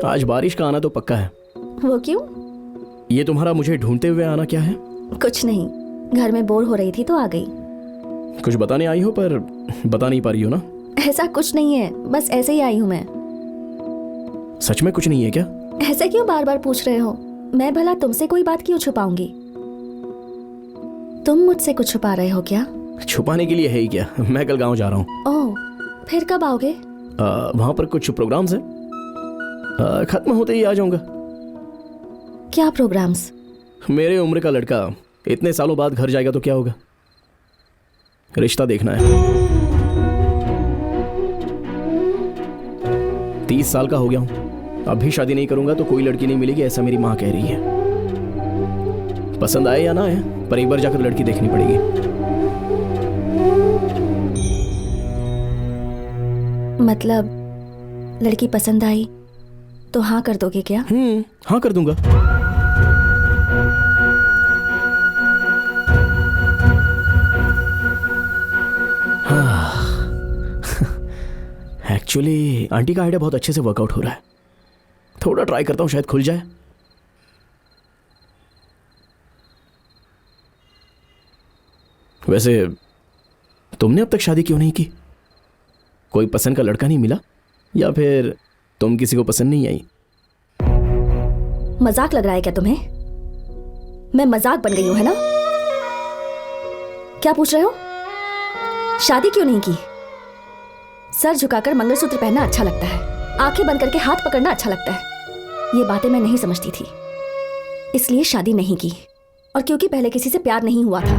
आज बारिश का आना तो पक्का है। वो क्यों? ये तुम्हारा मुझे ढूंढते हुए आना क्या है? कुछ नहीं, घर में बोर हो रही थी तो आ गई। कुछ बताने आई हो पर बता नहीं पा रही हो ना? ऐसा कुछ नहीं है, बस ऐसे ही आई हूँ मैं। सच में कुछ नहीं है क्या? ऐसे क्यों बार बार पूछ रहे हो? मैं भला तुमसे कोई बात क्यों छुपाऊंगी? तुम मुझसे कुछ छुपा रहे हो क्या? छुपाने के लिए है ही क्या, मैं कल गांव जा रहा हूँ। ओह, फिर कब आओगे? वहां पर कुछ प्रोग्राम्स है, खत्म होते ही आ जाऊंगा। क्या प्रोग्राम्स? मेरे उम्र का लड़का इतने सालों बाद घर जाएगा तो क्या होगा? रिश्ता देखना है। 30 साल का हो गया हूं, अब भी शादी नहीं करूंगा तो कोई लड़की नहीं मिलेगी, ऐसा मेरी माँ कह रही है। पसंद आए या ना आए, पर एक बार जाकर लड़की देखनी पड़ेगी। मतलब लड़की पसंद आई तो हाँ कर दोगे क्या? हाँ कर दूंगा। एक्चुअली आंटी का आइडिया बहुत अच्छे से वर्कआउट हो रहा है, थोड़ा ट्राई करता हूँ, शायद खुल जाए। वैसे तुमने अब तक शादी क्यों नहीं की? कोई पसंद का लड़का नहीं मिला या फिर तुम किसी को पसंद नहीं आई? मजाक लग रहा है क्या तुम्हें? मैं मजाक बन गई हूं, है ना? क्या पूछ रहे हो? शादी क्यों नहीं की? सर झुकाकर मंगलसूत्र पहनना अच्छा लगता है, आंखें बंद करके हाथ पकड़ना अच्छा लगता है। ये बातें मैं नहीं समझती थी, इसलिए शादी नहीं की। और क्योंकि पहले किसी से प्यार नहीं हुआ था।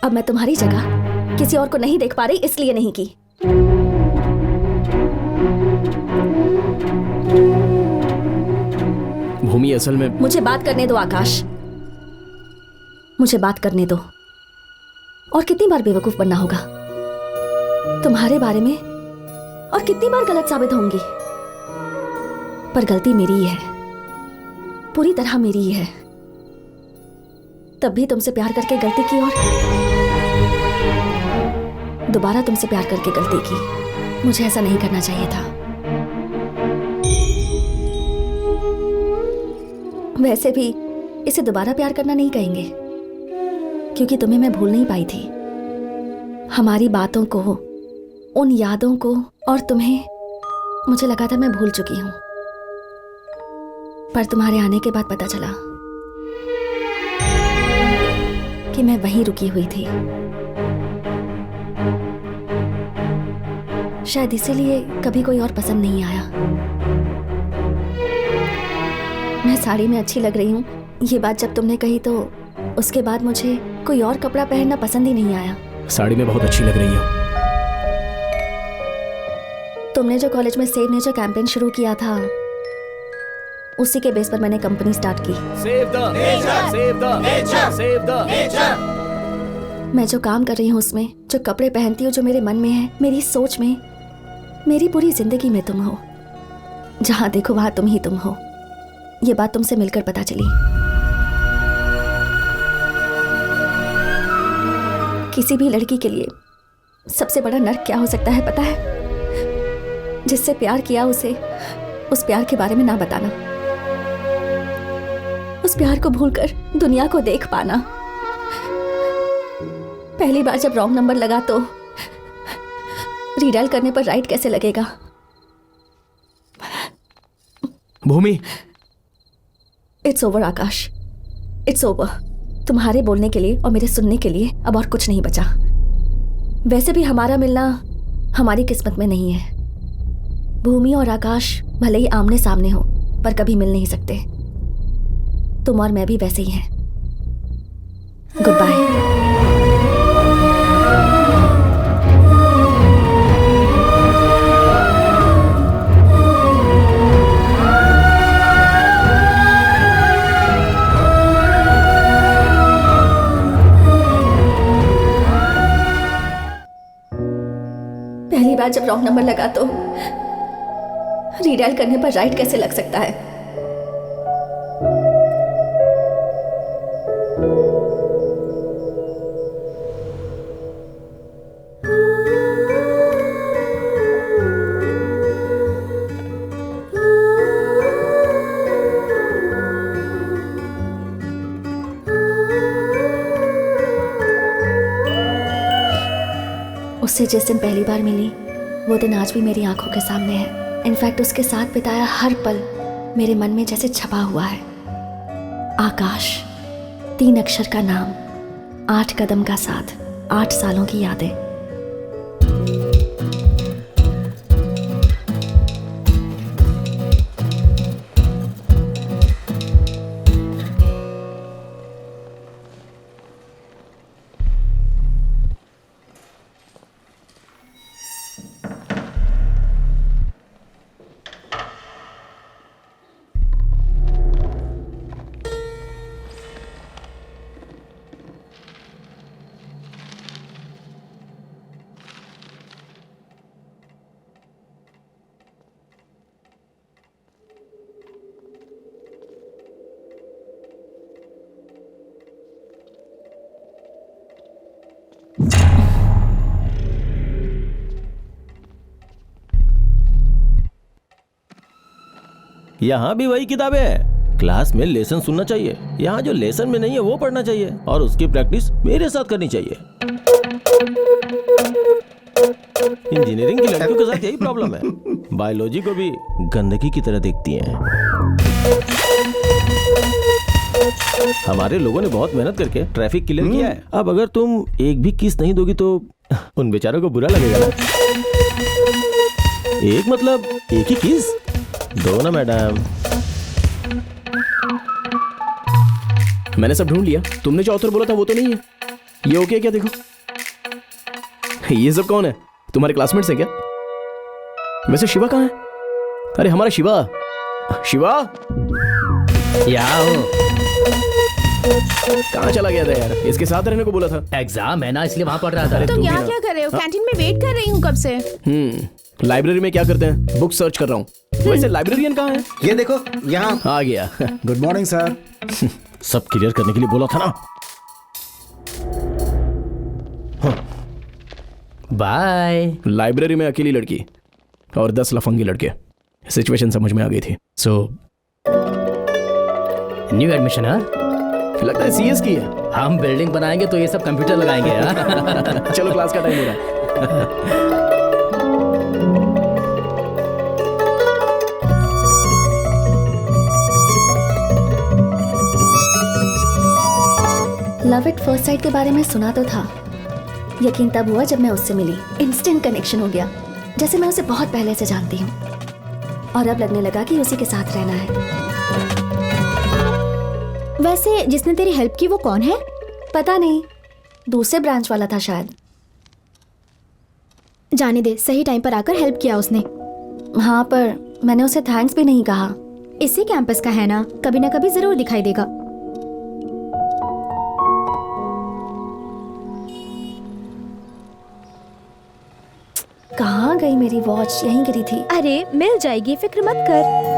अब मैं तुम्हारी जगह किसी और को नहीं देख पा रही, इसलिए नहीं की। भूमि, असल में मुझे बात करने दो आकाश, मुझे बात करने दो। और कितनी बार बेवकूफ बनना होगा तुम्हारे बारे में, और कितनी बार गलत साबित होंगी। पर गलती मेरी ही है, पूरी तरह मेरी ही है। तब भी तुमसे प्यार करके गलती की और दोबारा तुमसे प्यार करके गलती की। मुझे ऐसा नहीं करना चाहिए था। वैसे भी इसे दोबारा प्यार करना नहीं कहेंगे, क्योंकि तुम्हें मैं भूल नहीं पाई थी। हमारी बातों को, उन यादों को और तुम्हें मुझे लगा था मैं भूल चुकी हूं। पर तुम्हारे आने के बाद पता चला कि मैं वहीं रुकी हुई थी। शायद इसीलिए कभी कोई और पसंद नहीं आया। मैं साड़ी में अच्छी लग रही हूँ, ये बात जब तुमने कही तो उसके बाद मुझे कोई और कपड़ा पहनना पसंद ही नहीं आया। साड़ी में बहुत अच्छी लग रही हो। तुमने जो कॉलेज में सेव नेचर कैंपेन शुरू किया था, उसी के बेस पर मैंने कंपनी स्टार्ट की। Save the nature, save the nature, save the nature. मैं जो काम कर रही हूँ उसमें, जो कपड़े पहनती हूँ जो मेरे मन में है, मेरी सोच में, मेरी पूरी जिंदगी में तुम हो। जहां देखो वहां तुम ही तुम हो। ये बात तुमसे मिलकर पता चली। किसी भी लड़की के लिए सबसे बड़ा नर्क क्या हो सकता है पता है? जिससे प्यार किया उसे उस प्यार के बारे में ना बताना, उस प्यार को भूलकर दुनिया को देख पाना। पहली बार जब रॉन्ग नंबर लगा तो रीडायल करने पर राइट कैसे लगेगा? Bhoomi, it's over Akash, it's over. तुम्हारे बोलने के लिए और मेरे सुनने के लिए अब और कुछ नहीं बचा। वैसे भी हमारा मिलना हमारी किस्मत में नहीं है। भूमि और आकाश भले ही आमने सामने हो, पर कभी मिल नहीं सकते। तुम और मैं भी वैसे ही हैं। Goodbye. पहली बार जब रॉन्ग नंबर लगा तो रीडायल करने पर राइट कैसे लग सकता है? उससे जिस दिन पहली बार मिली वो दिन आज भी मेरी आंखों के सामने है। इनफैक्ट उसके साथ बिताया हर पल मेरे मन में जैसे छपा हुआ है। आकाश, 3 अक्षर का नाम, 8 कदम का साथ, 8 सालों की यादें। यहाँ भी वही किताबें हैं। क्लास में लेसन सुनना चाहिए, यहाँ जो लेसन में नहीं है वो पढ़ना चाहिए और उसकी प्रैक्टिस मेरे साथ करनी चाहिए। इंजीनियरिंग की लड़कियों के साथ यही प्रॉब्लम है, बायोलॉजी को भी गंदगी की तरह देखती हैं। हमारे लोगों ने बहुत मेहनत करके ट्रैफिक क्लियर किया है। अब अगर तुम एक भी किस नहीं दोगी तो उन बेचारों को बुरा लगेगा ना। एक मतलब एक ही किस दो ना मैडम। मैंने सब ढूंढ लिया, तुमने जो ऑथर बोला था वो तो नहीं है। ये ओके क्या? देखो ये सब कौन है? तुम्हारे क्लासमेट्स हैं क्या? वैसे शिवा कहाँ है? अरे हमारा शिवा। शिवा यहाँ हूँ। कहाँ चला गया था यार? इसके साथ रहने को बोला था। एग्जाम है ना, इसलिए वहाँ पढ़ रहा था। तुम यहाँ क्या कर रहे हो? कैंटीन में वेट कर रही हूँ कब से। लाइब्रेरी में क्या करते हैं? बुक सर्च कर रहा हूँ। वैसे लाइब्रेरियन कहाँ है? ये देखो यहाँ। आ गया। Good morning sir. सब क्लियर करने के लिए बोला था ना। बाय। लाइब्रेरी में अकेली लड़की और 10 लफंगी लड़के। सिचुएशन समझ में आ गई थी। सो न्यू एडमिशन है? लगता है सीएस की है। हम बिल्डिंग बनाएंगे तो ये सब कंप्यूटर लगाएंगे। हाँ? चलो क्लास का टाइम हो रहा है। लव एट फर्स्ट साइट के बारे में सुना तो था, यकीन तब हुआ जब मैं उससे मिली। इंस्टेंट कनेक्शन हो गया, जैसे मैं उसे बहुत पहले से जानती हूँ। और अब लगने लगा कि उसी के साथ रहना है। वैसे जिसने तेरी हेल्प की वो कौन है? पता नहीं, दूसरे ब्रांच वाला था शायद। जाने दे, सही टाइम पर आकर हेल्प किया उसने। हाँ, पर मैंने उसे थैंक्स भी नहीं कहा। इसी कैंपस का है ना, कभी ना कभी जरूर दिखाई देगा। कहाँ गई मेरी वॉच? यहीं गिरी थी। अरे मिल जाएगी, फिक्र मत कर।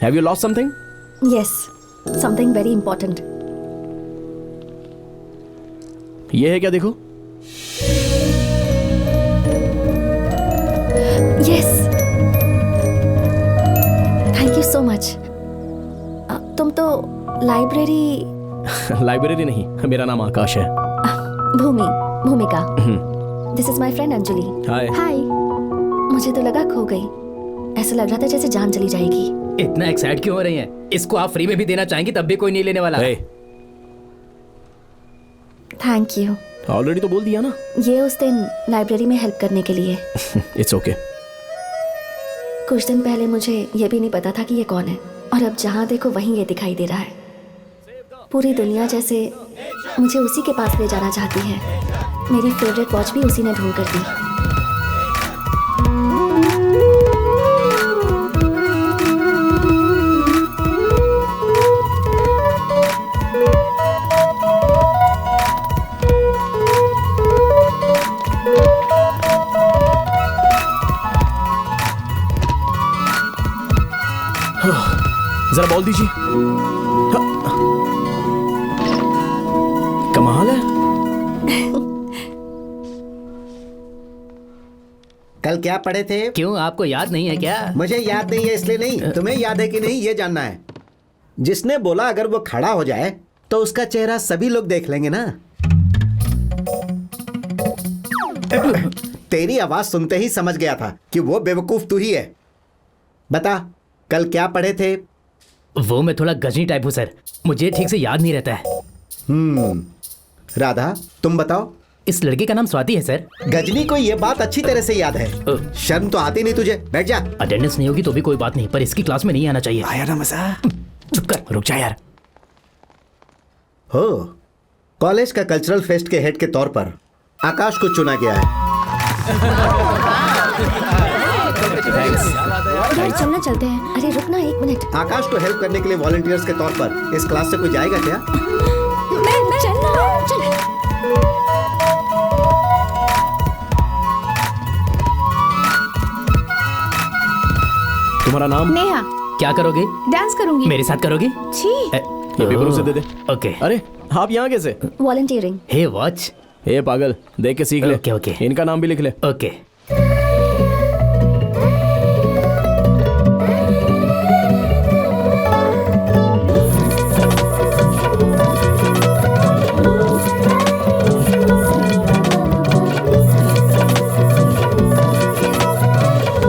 Have you lost something? Yes, something very important. ये है क्या? देखो। Yes. Thank you so much. तुम तो लाइब्रेरी नहीं, मेरा नाम आकाश है। भूमिका। This is my friend Anjali. हाय। हाय। मुझे तो लगा खो गई, ऐसा लग रहा था जैसे जान चली जाएगी। इतना एक्साइट क्यों हो रही हैं? इसको आप फ्री में भी देना चाहेंगी तब भी कोई नहीं लेने वाला। Hey, thank you. ऑलरेडी तो बोल दिया ना। ये उस दिन लाइब्रेरी में हेल्प करने के लिए। It's okay. कुछ दिन पहले मुझे ये भी नहीं पता था कि ये कौन है, और अब जहाँ देखो वहीं ये दिखाई दे रहा है। पूरी दुनिया जैसे मुझे उसी के पास ले जाना चाहती है। मेरी फेवरेट वॉच भी उसी ने ढूंढ कर दी। जरा बोल दीजिए। कमाल है। कल क्या पढ़े थे? क्यों, आपको याद नहीं है क्या? मुझे याद नहीं है इसलिए नहीं, तुम्हें याद है कि नहीं ये जानना है। जिसने बोला अगर वो खड़ा हो जाए तो उसका चेहरा सभी लोग देख लेंगे ना। तेरी आवाज सुनते ही समझ गया था कि वो बेवकूफ तू ही है। बता कल क्या पढ़े थे? वो मैं थोड़ा गजनी टाइप हूँ सर, मुझे ठीक से याद नहीं रहता है। राधा तुम बताओ। इस लड़के का नाम स्वाति है सर। गजनी को ये बात अच्छी तरह से याद है। शर्म तो आती नहीं तुझे, बैठ जा। अटेंडेंस नहीं होगी तो भी कोई बात नहीं, पर इसकी क्लास में नहीं आना चाहिए। आया ना मजा। चुप कर, रुक जा यार। हो, कॉलेज का कल्चरल फेस्ट के हेड के तौर पर आकाश को चुना गया है। चलना चलते हैं। अरे रुक ना 1 मिनट। आकाश को हेल्प करने के लिए वॉलंटियर्स के तौर पर इस क्लास से कोई जाएगा क्या? मैं चल। तुम्हारा नाम? नेहा, क्या करोगे? डांस करूंगी। मेरे साथ करोगे? छी। ये पेपर उसे दे दे। ओके। अरे आप यहाँ कैसे? वॉलंटियरिंग। हे वॉच। ए पागल, देख के सीख ले। Okay, okay. इनका नाम भी लिख ले। ओके।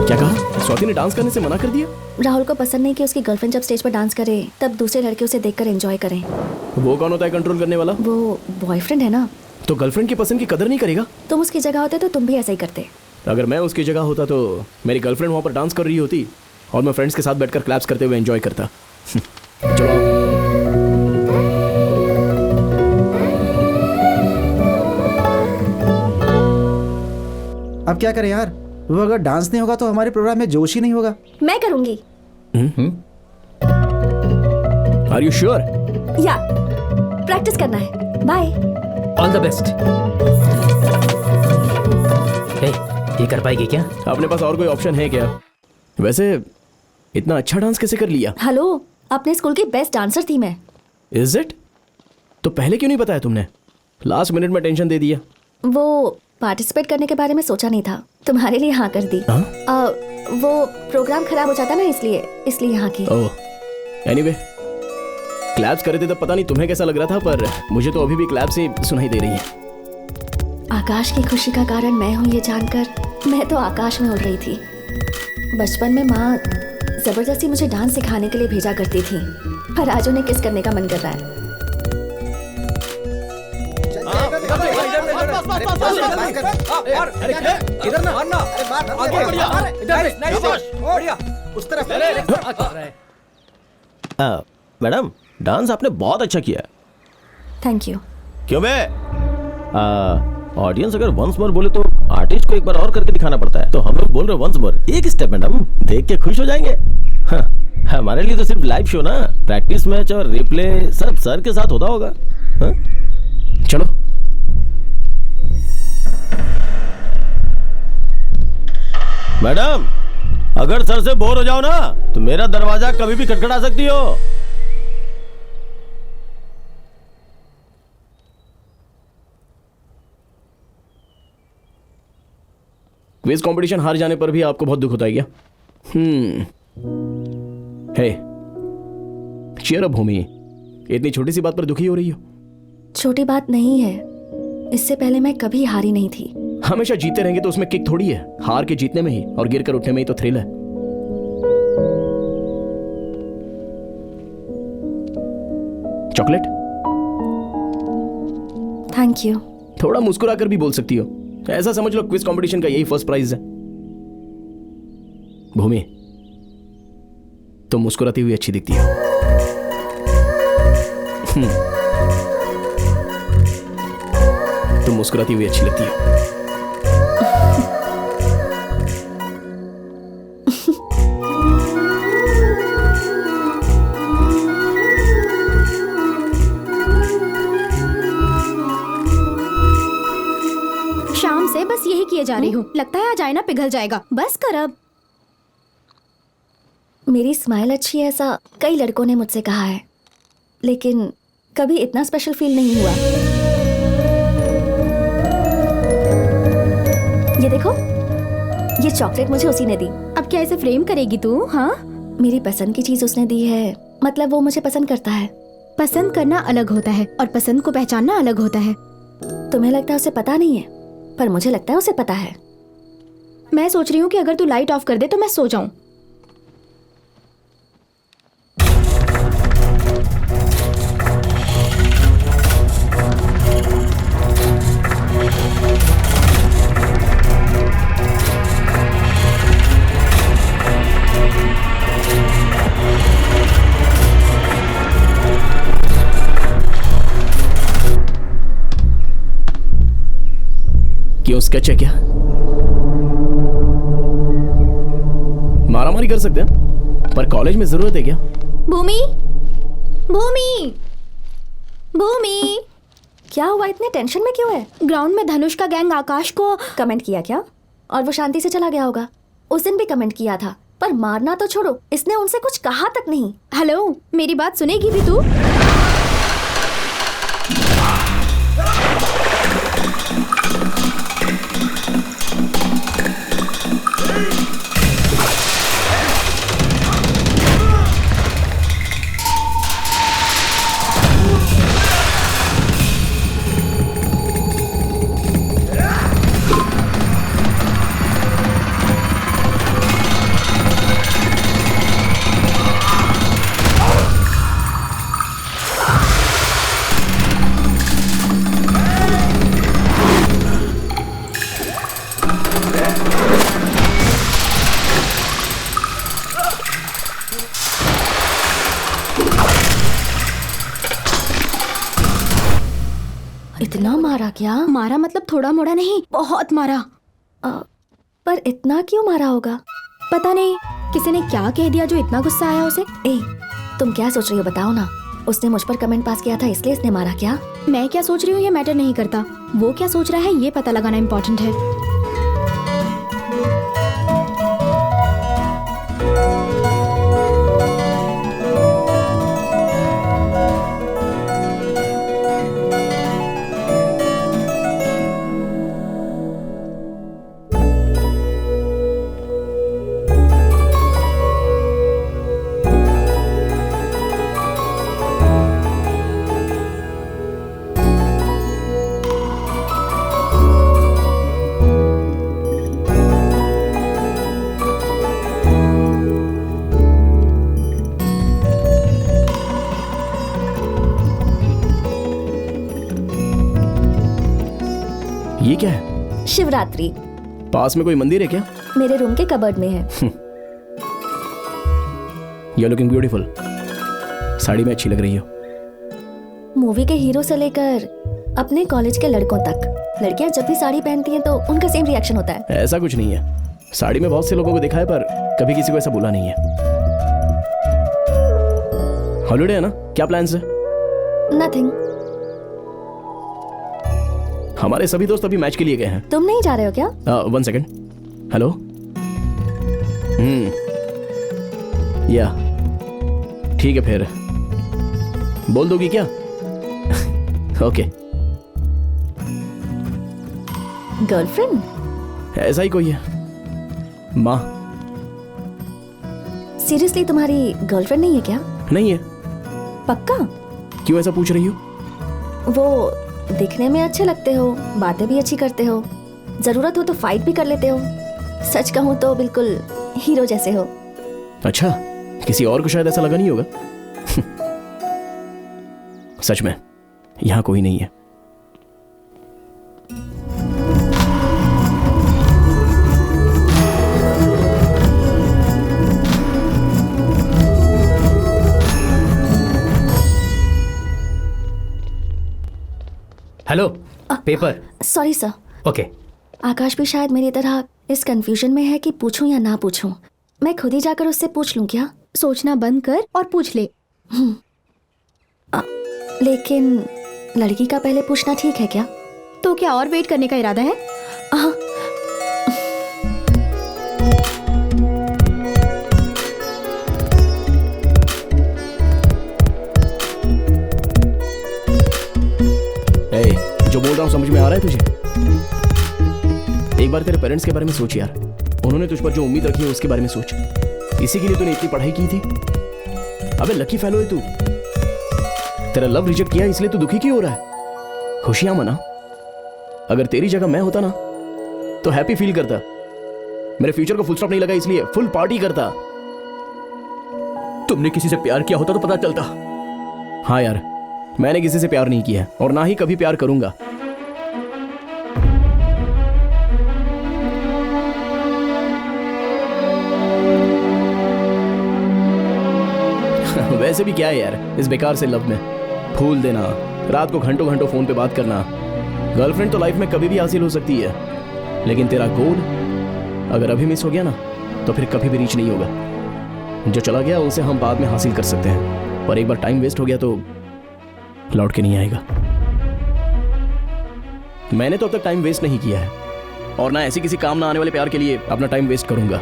क्या कहा? स्वाति ने डांस करने से मना कर दिया? राहुल को पसंद नहीं कि उसकी गर्लफ्रेंड जब स्टेज पर डांस करे तब दूसरे लड़के उसे देखकर एंजॉय करें। वो कौन होता है कंट्रोल करने वाला? वो बॉयफ्रेंड है ना। तो गर्लफ्रेंड की पसंद की कदर नहीं करेगा? तुम उसकी जगह होते तो तुम भी ऐसा ही करते। अगर मैं उसकी जगह होता तो मेरी गर्लफ्रेंड वहाँ पर डांस कर रही होती और मैं फ्रेंड्स के साथ बैठकर क्लैप्स करते हुए एंजॉय करता। चलो अब क्या करें यार, वो अगर डांस नहीं होगा तो हमारे प्रोग्राम में जोश ही नहीं होगा। मैं करूंगी। Are you sure? या प्रैक्टिस करना है। बाय। All the best. ये कर पाएगी क्या? अपने पास और कोई ऑप्शन है क्या? वैसे इतना अच्छा डांस कैसे कर लिया? हेलो, अपने स्कूल की बेस्ट डांसर थी मैं। Is it? तो पहले क्यों नहीं बताया तुमने? लास्ट मिनट में टेंशन दे दिया। वो पार्टिसिपेट करने के बारे में सोचा नहीं था, तुम्हारे लिए हाँ कर दी। वो प्रोग्राम खराब हो जाता ना, इसलिए यहाँ की। ओह एनीवे, क्लैप्स कर रहे थे तब पता नहीं तुम्हें कैसा लग रहा था, पर मुझे तो अभी भी क्लैप्स ही सुनाई दे रही है। आकाश की खुशी का कारण मैं हूँ ये जानकर मैं तो आकाश में उड़ रही थी। बचपन में माँ जबरदस्ती मुझे डांस सिखाने के लिए भेजा करती थी, पर आज उन्हें किस करने का मन कर रहा है। मैडम, डांस आपने बहुत अच्छा किया। Thank you. क्यों बे? ऑडियंस अगर वंस मोर बोले तो आर्टिस्ट को एक बार और करके दिखाना पड़ता है, तो हम लोग बोल रहे वंस मोर। एक स्टेप मैडम, देख के खुश हो जाएंगे। हाँ, हमारे लिए तो सिर्फ लाइव शो ना, प्रैक्टिस मैच और रिप्ले सब सर के साथ होता होगा। हाँ? चलो मैडम, अगर सर से बोर हो जाओ ना तो मेरा दरवाजा कभी भी खटखटा सकती हो। क्विज कंपटीशन हार जाने पर भी आपको बहुत दुख होता है क्या? हे, चीयर अप भूमि, इतनी छोटी सी बात पर दुखी हो रही हो? छोटी बात नहीं है, इससे पहले मैं कभी हारी नहीं थी। हमेशा जीते रहेंगे तो उसमें किक थोड़ी है, हार के जीतने में ही और गिर कर उठने में ही तो थ्रिल है। चॉकलेट? Thank you. थोड़ा मुस्कुरा कर भी बोल सकती हो, ऐसा समझ लो क्विज कंपटीशन का यही फर्स्ट प्राइज है। भूमि, तुम मुस्कुराती हुई अच्छी दिखती हो। तुम मुस्कुराती हुई अच्छी लगती हो। शाम से बस यही किए जा रही हूँ, लगता है आज आईना पिघल जाएगा। बस कर अब। मेरी स्माइल अच्छी है ऐसा कई लड़कों ने मुझसे कहा है, लेकिन कभी इतना स्पेशल फील नहीं हुआ। ये देखो, ये चॉकलेट मुझे उसी ने दी। अब क्या इसे फ्रेम करेगी तू? हाँ, मेरी पसंद की चीज उसने दी है, मतलब वो मुझे पसंद करता है। पसंद करना अलग होता है और पसंद को पहचानना अलग होता है। तुम्हें लगता है उसे पता नहीं है, पर मुझे लगता है उसे पता है। मैं सोच रही हूँ कि अगर तू लाइट ऑफ कर दे तो मैं सो जाऊं। क्यों, स्केच है क्या? मारामारी कर सकते हैं, पर कॉलेज में जरूरत है क्या? भूमि, भूमि, भूमि, क्या हुआ, इतने टेंशन में क्यों है? ग्राउंड में धनुष का गैंग आकाश को कमेंट किया क्या? और वो शांति से चला गया होगा। उस दिन भी कमेंट किया था, पर मारना तो छोड़ो, इसने उनसे कुछ कहा तक नहीं। हेलो, मेरी बात सुनेगी भी तू? इतना मारा क्या? मारा मतलब थोड़ा मोड़ा नहीं, बहुत मारा। पर इतना क्यों मारा होगा? पता नहीं किसी ने क्या कह दिया जो इतना गुस्सा आया उसे। ए, तुम क्या सोच रही हो बताओ ना। उसने मुझ पर कमेंट पास किया था इसलिए इसने मारा क्या? मैं क्या सोच रही हूँ ये मैटर नहीं करता, वो क्या सोच रहा है ये पता लगाना इम्पोर्टेंट है। ये क्या है? शिवरात्रि। पास में कोई मंदिर है क्या? मेरे रूम के कबर्ड में है। You looking beautiful. साड़ी में अच्छी लग रही हो। मूवी के हीरो से लेकर अपने कॉलेज के लड़कों तक लड़कियां जब भी साड़ी पहनती हैं तो उनका सेम रिएक्शन होता है। ऐसा कुछ नहीं है, साड़ी में बहुत से लोगों को देखा है पर कभी किसी को ऐसा बोला नहीं है। हॉलिडे है ना, क्या प्लान्स है? नथिंग। हमारे सभी दोस्त अभी मैच के लिए गए हैं। तुम नहीं जा रहे हो क्या? 1 सेकेंड। हेलो। या ठीक है, फिर बोल दोगी क्या? ओके। गर्लफ्रेंड? ऐसा ही कोई है। माँ। सीरियसली तुम्हारी गर्लफ्रेंड नहीं है क्या? नहीं है। पक्का? क्यों ऐसा पूछ रही हो? वो दिखने में अच्छे लगते हो, बातें भी अच्छी करते हो, जरूरत हो तो फाइट भी कर लेते हो। सच कहूं तो बिल्कुल हीरो जैसे हो। अच्छा, किसी और को शायद ऐसा लगा नहीं होगा। सच में यहाँ कोई नहीं है। Hello, paper. Sorry sir. Okay. Akash भी शायद मेरी तरह इस कंफ्यूजन में है कि पूछूं या ना पूछूं। मैं खुद ही जाकर उससे पूछ लूं क्या? सोचना बंद कर और पूछ ले। लेकिन लड़की का पहले पूछना ठीक है क्या? तो क्या और वेट करने का इरादा है? जो बोल रहा हूँ समझ में आ रहा है तुझे? एक बार तेरे पेरेंट्स के बारे में सोच यार। उन्होंने तुझ पर जो उम्मीद रखी है उसके बारे में सोच। इसी के लिए तूने इतनी पढ़ाई की थी। अबे लकी फेलो है तू। तेरा लव रिजेक्ट किया इसलिए तू दुखी क्यों हो रहा है? खुशियां मना। अगर तेरी जगह मैं होता ना तो हैप्पी फील करता। मेरे फ्यूचर को फुल स्टॉप नहीं लगा इसलिए फुल पार्टी करता। तुमने किसी से प्यार किया होता तो पता चलता। हाँ यार, मैंने किसी से प्यार नहीं किया और ना ही कभी प्यार करूंगा। वैसे भी क्या है यार इस बेकार से लव में? फूल देना, रात को घंटों घंटों फोन पे बात करना। गर्लफ्रेंड तो लाइफ में कभी भी हासिल हो सकती है, लेकिन तेरा गोल अगर अभी मिस हो गया ना तो फिर कभी भी रीच नहीं होगा। जो चला गया उसे हम बाद में हासिल कर सकते हैं, पर एक बार टाइम वेस्ट हो गया तो लौट के नहीं आएगा। मैंने तो अब तक टाइम वेस्ट नहीं किया है और ना ऐसी किसी काम ना आने वाले प्यार के लिए अपना टाइम वेस्ट करूंगा।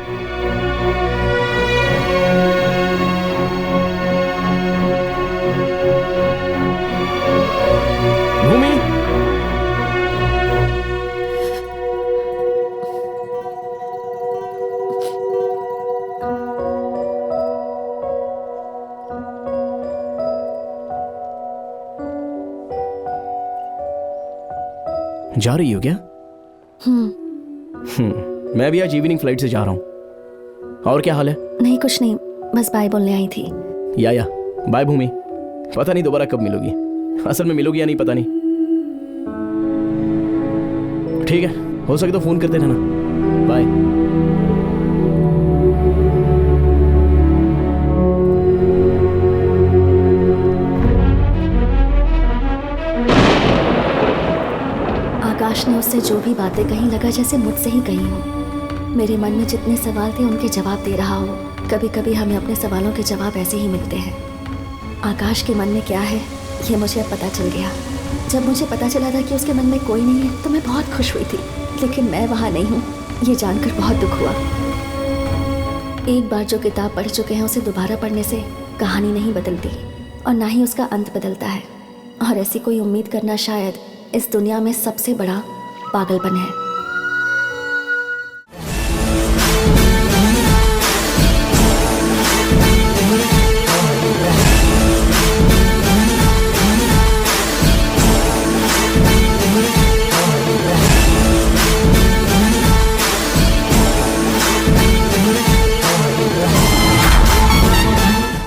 भूमि, जा रही हो क्या? मैं भी आज इवनिंग फ्लाइट से जा रहा हूँ। और क्या हाल है? नहीं कुछ नहीं, बस बाय बोलने आई थी। या बाय भूमि। पता नहीं दोबारा कब मिलोगी, असल में मिलोगी या नहीं पता नहीं। ठीक है, हो सके तो फोन करते रहना। बाय। आकाश ने उससे जो भी बातें कही लगा जैसे मुझसे ही कही हो। मेरे मन में जितने सवाल थे उनके जवाब दे रहा हो। कभी कभी हमें अपने सवालों के जवाब ऐसे ही मिलते हैं। आकाश के मन में क्या है ये मुझे अब पता चल गया। जब मुझे पता चला था कि उसके मन में कोई नहीं है तो मैं बहुत खुश हुई थी, लेकिन मैं वहाँ नहीं हूँ ये जानकर बहुत दुख हुआ। एक बार जो किताब पढ़ चुके हैं उसे दोबारा पढ़ने से कहानी नहीं बदलती और ना ही उसका अंत बदलता है। और ऐसी कोई उम्मीद करना शायद इस दुनिया में सबसे बड़ा पागलपन है।